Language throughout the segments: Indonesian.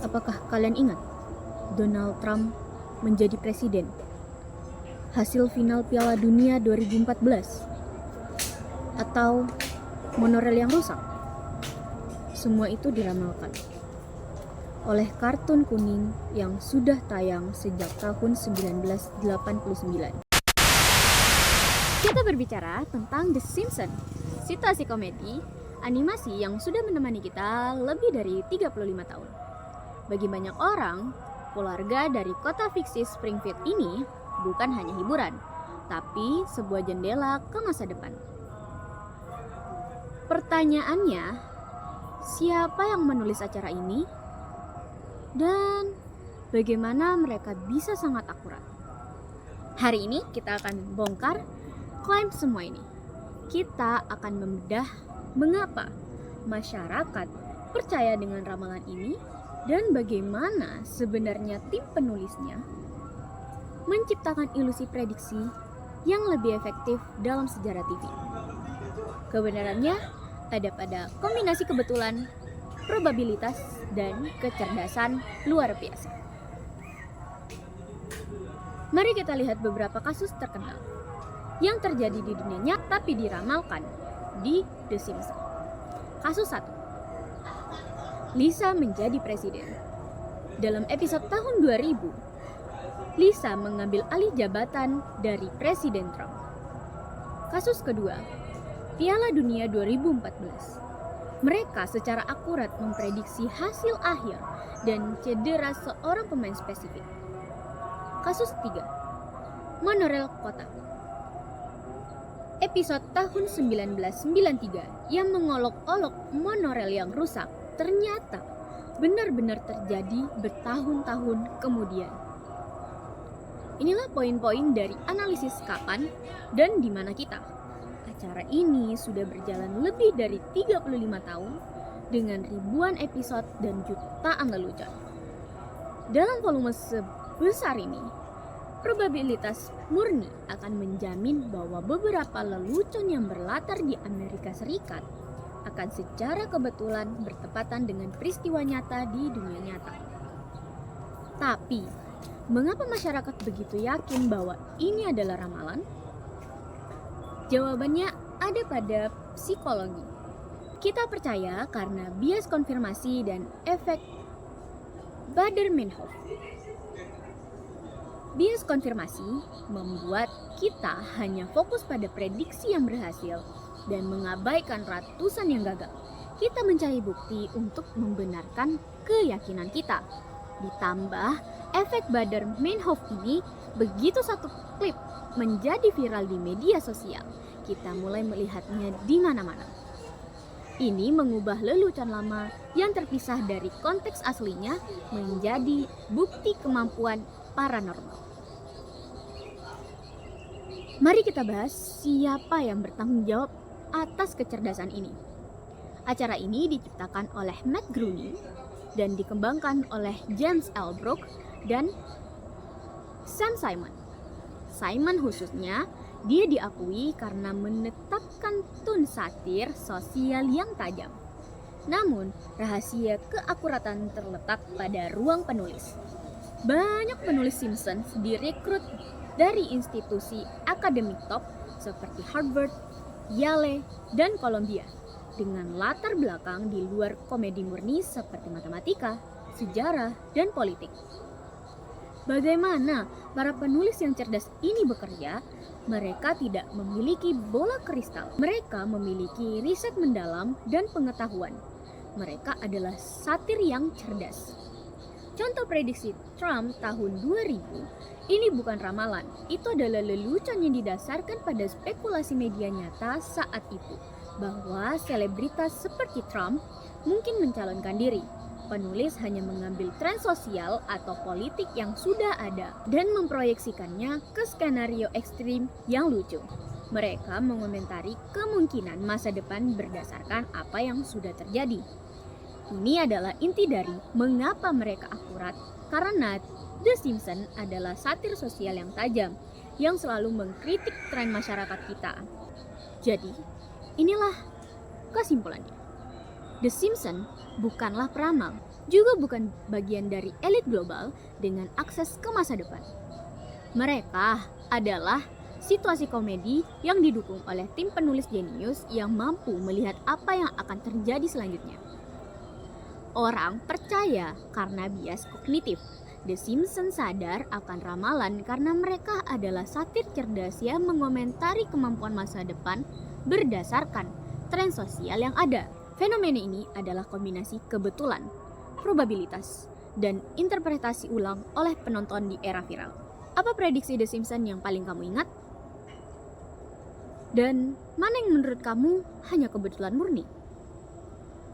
Apakah kalian ingat Donald Trump menjadi presiden? Hasil final Piala Dunia 2014? Atau monorail yang rusak? Semua itu diramalkan oleh kartun kuning yang sudah tayang sejak tahun 1989. Kita berbicara tentang The Simpsons, situasi komedi animasi yang sudah menemani kita lebih dari 35 tahun. Bagi banyak orang, keluarga dari kota fiksi Springfield ini bukan hanya hiburan, tapi sebuah jendela ke masa depan. Pertanyaannya, siapa yang menulis acara ini? Dan bagaimana mereka bisa sangat akurat? Hari ini kita akan bongkar klaim semua ini. Kita akan membedah mengapa masyarakat percaya dengan ramalan ini dan bagaimana sebenarnya tim penulisnya menciptakan ilusi prediksi yang lebih efektif dalam sejarah TV. Kebenarannya ada pada kombinasi kebetulan, probabilitas, dan kecerdasan luar biasa. Mari kita lihat beberapa kasus terkenal yang terjadi di dunia nyata tapi diramalkan di The Simpsons. Kasus 1. Lisa menjadi presiden. Dalam episode tahun 2000, Lisa mengambil alih jabatan dari Presiden Trump. Kasus kedua, Piala Dunia 2014. Mereka secara akurat memprediksi hasil akhir dan cedera seorang pemain spesifik. Kasus 3, monorail kota. Episode tahun 1993 yang mengolok-olok monorail yang rusak ternyata benar-benar terjadi bertahun-tahun kemudian. Inilah poin-poin dari analisis kapan dan di mana kita. Acara ini sudah berjalan lebih dari 35 tahun dengan ribuan episode dan jutaan lelucon. Dalam volume sebesar ini, probabilitas murni akan menjamin bahwa beberapa lelucon yang berlatar di Amerika Serikat akan secara kebetulan bertepatan dengan peristiwa nyata di dunia nyata. Tapi, mengapa masyarakat begitu yakin bahwa ini adalah ramalan? Jawabannya ada pada psikologi. Kita percaya karena bias konfirmasi dan efek Baader-Meinhof. Bias konfirmasi membuat kita hanya fokus pada prediksi yang berhasil dan mengabaikan ratusan yang gagal. Kita mencari bukti untuk membenarkan keyakinan kita. Ditambah efek Baader-Meinhof ini, begitu satu klip menjadi viral di media sosial, kita mulai melihatnya di mana-mana. Ini mengubah lelucon lama yang terpisah dari konteks aslinya menjadi bukti kemampuan paranormal. Mari kita bahas siapa yang bertanggung jawab atas kecerdasan ini. Acara ini diciptakan oleh Matt Groening dan dikembangkan oleh James L. Brooke dan Sam Simon. Simon khususnya, dia diakui karena menetapkan tone satir sosial yang tajam. Namun, rahasia keakuratan terletak pada ruang penulis. Banyak penulis Simpsons direkrut dari institusi akademik top seperti Harvard, Yale, dan Columbia, dengan latar belakang di luar komedi murni seperti matematika, sejarah, dan politik. Bagaimana para penulis yang cerdas ini bekerja? Mereka tidak memiliki bola kristal. Mereka memiliki riset mendalam dan pengetahuan. Mereka adalah satir yang cerdas. Contoh prediksi Trump tahun 2000, ini bukan ramalan. Itu adalah lelucon yang didasarkan pada spekulasi media nyata saat itu, bahwa selebritas seperti Trump mungkin mencalonkan diri. Penulis hanya mengambil tren sosial atau politik yang sudah ada dan memproyeksikannya ke skenario ekstrim yang lucu. Mereka mengomentari kemungkinan masa depan berdasarkan apa yang sudah terjadi. Ini adalah inti dari mengapa mereka akurat, karena The Simpsons adalah satir sosial yang tajam yang selalu mengkritik tren masyarakat kita. Jadi, inilah kesimpulannya. The Simpsons bukanlah peramal, juga bukan bagian dari elit global dengan akses ke masa depan. Mereka adalah situasi komedi yang didukung oleh tim penulis jenius yang mampu melihat apa yang akan terjadi selanjutnya. Orang percaya karena bias kognitif. The Simpsons sadar akan ramalan karena mereka adalah satir cerdas yang mengomentari kemampuan masa depan berdasarkan tren sosial yang ada. Fenomena ini adalah kombinasi kebetulan, probabilitas, dan interpretasi ulang oleh penonton di era viral. Apa prediksi The Simpsons yang paling kamu ingat? Dan mana yang menurut kamu hanya kebetulan murni?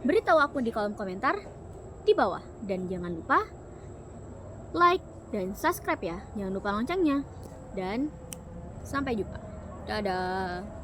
Beritahu aku di kolom komentar di bawah. Dan jangan lupa like dan subscribe ya. Jangan lupa loncengnya. Dan sampai jumpa. Dadah.